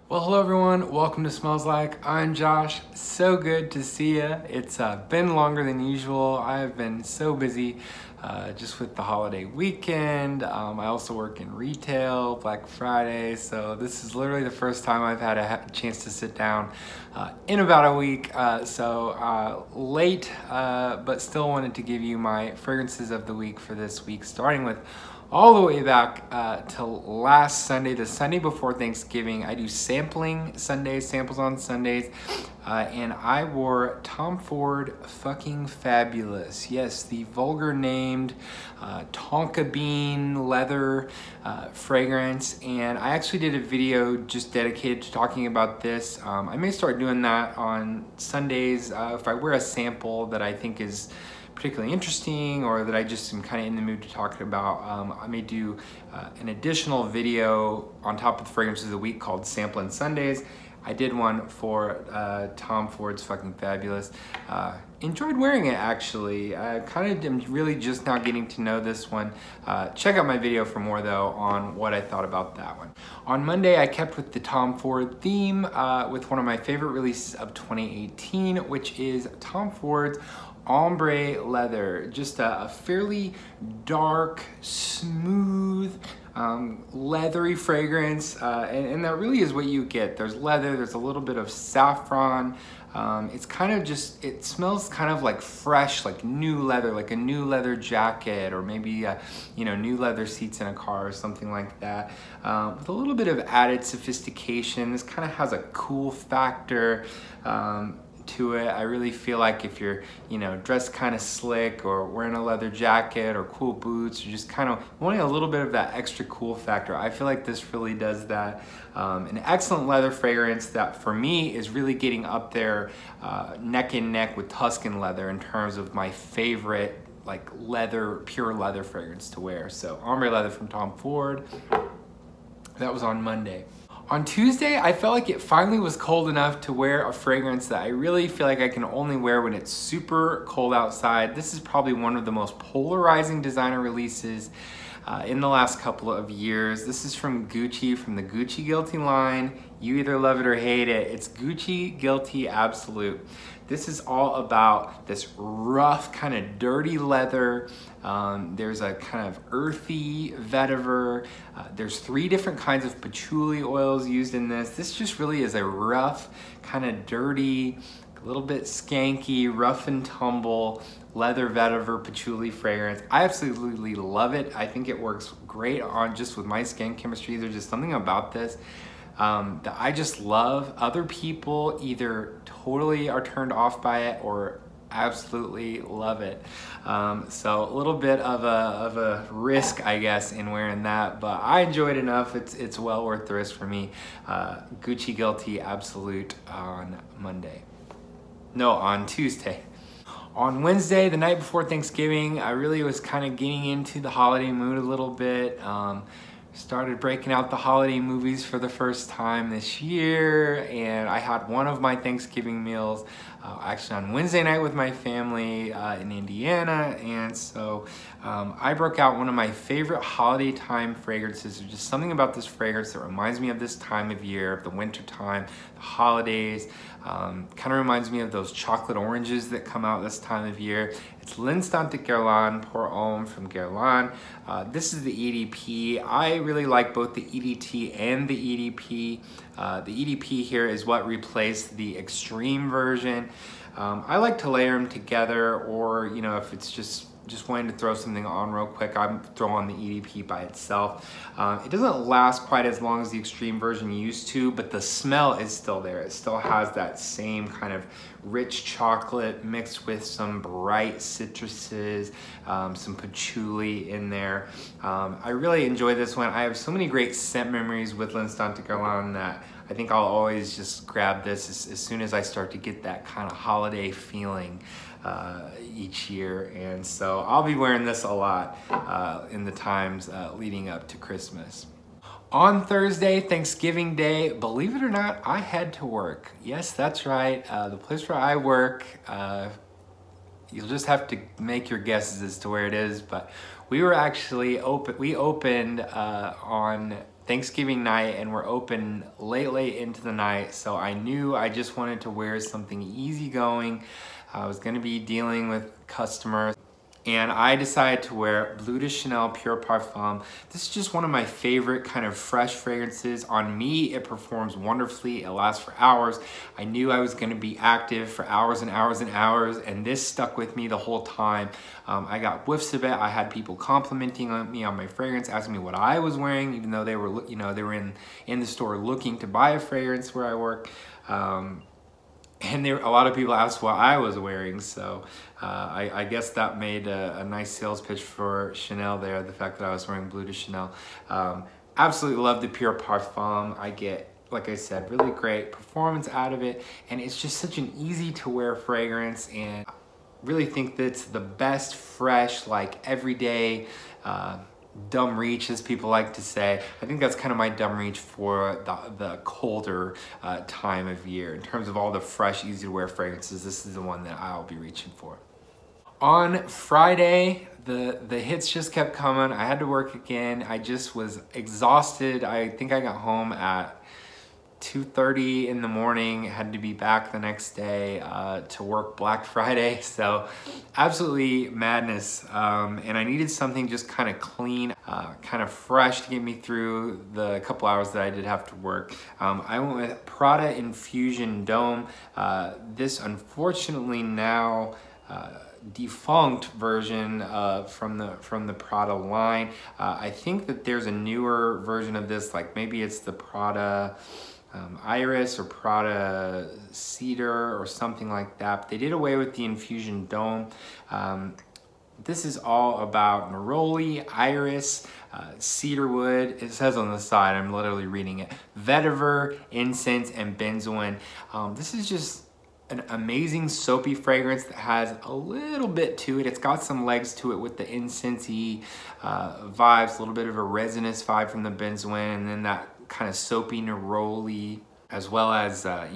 Well, hello everyone. Welcome to Smells Like. I'm Josh. So good to see you. It's been longer than usual. I've been so busy just with the holiday weekend. I also work in retail, Black Friday. So this is literally the first time I've had a chance to sit down in about a week. Late, but still wanted to give you my fragrances of the week for this week, starting with all the way back to last Sunday, the Sunday before Thanksgiving. I do sampling Sundays, samples on Sundays, and I wore Tom Ford Fucking Fabulous. Yes, the vulgar named tonka bean leather fragrance, and I actually did a video just dedicated to talking about this. I may start doing that on Sundays if I wear a sample that I think is particularly interesting or that I just am kind of in the mood to talk about. I may do an additional video on top of the fragrances of the week called Sampling Sundays. I did one for Tom Ford's Fucking Fabulous. Enjoyed wearing it actually. I kind of am really just now getting to know this one. Check out my video for more though on what I thought about that one. On Monday I kept with the Tom Ford theme with one of my favorite releases of 2018, which is Tom Ford's Ombre leather. Just a fairly dark, smooth, leathery fragrance, and that really is what you get. There's leather, there's a little bit of saffron. It's kind of just, it smells kind of like fresh, like new leather, like a new leather jacket, or maybe new leather seats in a car or something like that, with a little bit of added sophistication. This kind of has a cool factor to it. I really feel like if you're, dressed kind of slick or wearing a leather jacket or cool boots, or just kind of wanting a little bit of that extra cool factor, I feel like this really does that. An excellent leather fragrance that for me is really getting up there neck and neck with Tuscan leather in terms of my favorite like leather, pure leather fragrance to wear. So Ombre leather from Tom Ford. That was on Monday. On Tuesday, I felt like it finally was cold enough to wear a fragrance that I really feel like I can only wear when it's super cold outside. This is probably one of the most polarizing designer releases in the last couple of years. This is from Gucci, from the Gucci Guilty line. You either love it or hate it. It's Gucci Guilty Absolute. This is all about this rough, kind of dirty leather. There's a kind of earthy vetiver. There's 3 different kinds of patchouli oils used in this. This just really is a rough, kind of dirty, a little bit skanky, rough and tumble leather vetiver patchouli fragrance. I absolutely love it. I think it works great on just with my skin chemistry. There's just something about this that I just love. Other people either totally are turned off by it or absolutely love it. So a little bit of a risk, I guess, in wearing that, but I enjoy it enough. It's well worth the risk for me. Gucci Guilty Absolute on Monday. No, on Tuesday. On Wednesday, the night before Thanksgiving, I really was kind of getting into the holiday mood a little bit. Started breaking out the holiday movies for the first time this year, and I had one of my Thanksgiving meals actually on Wednesday night with my family in Indiana, and so I broke out one of my favorite holiday time fragrances. There's just something about this fragrance that reminds me of this time of year, of the winter time, the holidays. Kind of reminds me of those chocolate oranges that come out this time of year. It's Lynns Guerlain Pour Homme from Guerlain. This is the EDP. I really like both the EDT and the EDP. The EDP here is what replaced the extreme version. I like to layer them together, or if it's just wanting to throw something on real quick, I'm throwing the EDP by itself. It doesn't last quite as long as the extreme version used to, but the smell is still there. It still has that same kind of rich chocolate mixed with some bright citruses, some patchouli in there. I really enjoy this one. I have so many great scent memories with Lynns Guerlain that I think I'll always just grab this as soon as I start to get that kind of holiday feeling each year. And so I'll be wearing this a lot in the times leading up to Christmas. On Thursday, Thanksgiving Day, believe it or not, I had to work. Yes, that's right. The place where I work, you'll just have to make your guesses as to where it is, but we were actually open. We opened on Thanksgiving night and we're open late into the night. So I knew I just wanted to wear something easygoing. I was gonna be dealing with customers. And I decided to wear Bleu de Chanel Pure Parfum. This is just one of my favorite kind of fresh fragrances. On me, it performs wonderfully. It lasts for hours. I knew I was gonna be active for hours and hours and hours, and this stuck with me the whole time. I got whiffs of it. I had people complimenting on me on my fragrance, asking me what I was wearing, even though they were, they were in the store looking to buy a fragrance where I work. And a lot of people asked what I was wearing, so I guess that made a nice sales pitch for Chanel there, the fact that I was wearing Bleu de Chanel. Absolutely love the Pure Parfum. I get, like I said, really great performance out of it, and it's just such an easy to wear fragrance, and I really think that's the best fresh, like everyday, dumb reach, as people like to say. I think that's kind of my dumb reach for the colder time of year. In terms of all the fresh, easy to wear fragrances, this is the one that I'll be reaching for. On Friday, the hits just kept coming. I had to work again. I just was exhausted. I think I got home at 2:30 in the morning, had to be back the next day to work Black Friday, so absolutely madness. And I needed something just kind of clean, kind of fresh to get me through the couple hours that I did have to work. I went with Prada Infusion Dome. This unfortunately now defunct version from the Prada line. I think that there's a newer version of this, like maybe it's the Prada Iris or Prada Cedar or something like that. But they did away with the Infusion Dome. This is all about neroli, iris, cedarwood. It says on the side, I'm literally reading it, vetiver, incense, and benzoin. This is just an amazing soapy fragrance that has a little bit to it. It's got some legs to it with the incensey vibes, a little bit of a resinous vibe from the benzoin, and then that kind of soapy neroli, as well as a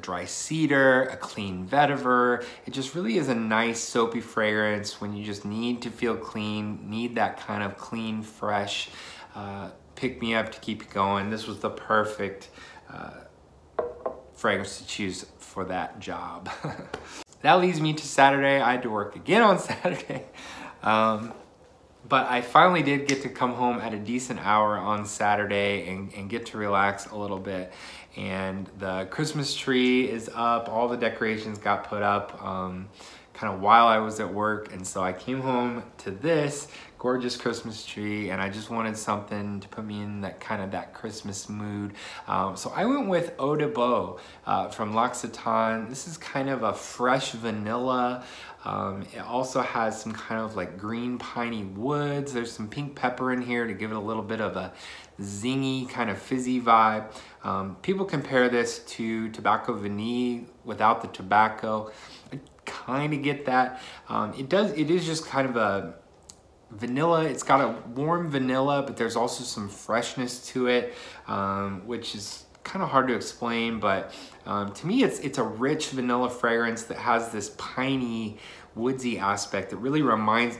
dry cedar, a clean vetiver. It just really is a nice soapy fragrance when you just need to feel clean, need that kind of clean, fresh pick me up to keep you going. This was the perfect fragrance to choose for that job. That leads me to Saturday. I had to work again on Saturday. But I finally did get to come home at a decent hour on Saturday and get to relax a little bit. And the Christmas tree is up, all the decorations got put up kind of while I was at work. And so I came home to this gorgeous Christmas tree, and I just wanted something to put me in that kind of that Christmas mood. So I went with Odabow from L'Occitane. This is kind of a fresh vanilla. It also has some kind of like green piney woods. There's some pink pepper in here to give it a little bit of a zingy kind of fizzy vibe. People compare this to Tobacco Vanille without the tobacco. I kind of get that. It is just kind of a vanilla. It's got a warm vanilla, but there's also some freshness to it, which is kind of hard to explain, but to me it's a rich vanilla fragrance that has this piney, woodsy aspect that really reminds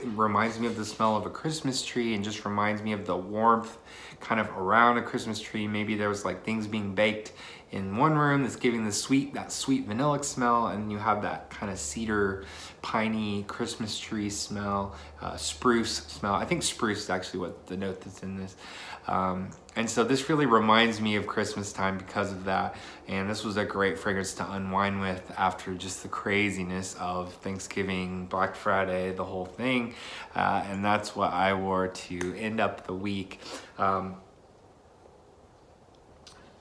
me of the smell of a Christmas tree, and just reminds me of the warmth kind of around a Christmas tree. Maybe there was like things being baked in one room that's giving that sweet vanillic smell, and you have that kind of cedar, piney Christmas tree smell, spruce smell. I think spruce is actually what the note that's in this. And so this really reminds me of Christmas time because of that. And this was a great fragrance to unwind with after just the craziness of Thanksgiving, Black Friday, the whole thing. And that's what I wore to end up the week.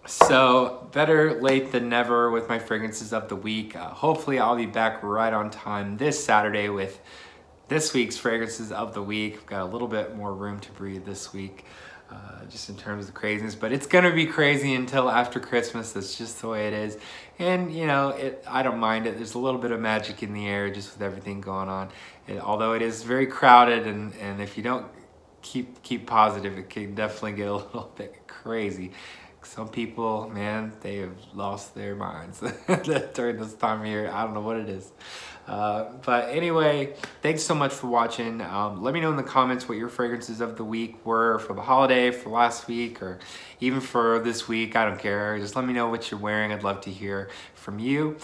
So better late than never with my fragrances of the week. Hopefully I'll be back right on time this Saturday with this week's fragrances of the week. I've got a little bit more room to breathe this week, just in terms of the craziness, but it's gonna be crazy until after Christmas. That's just the way it is. And I don't mind it. There's a little bit of magic in the air just with everything going on. Although it is very crowded, and if you don't keep positive, it can definitely get a little bit crazy. some people, man, they have lost their minds during this time of year. I don't know what it is. But anyway, thanks so much for watching. Let me know in the comments what your fragrances of the week were for the holiday, for last week, or even for this week. I don't care. Just let me know what you're wearing. I'd love to hear from you.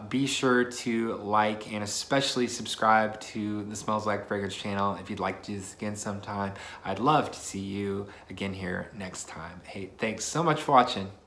Be sure to like and especially subscribe to the Smells Like Fragrance channel if you'd like to do this again sometime. I'd love to see you again here next time. Hey, thanks so much for watching.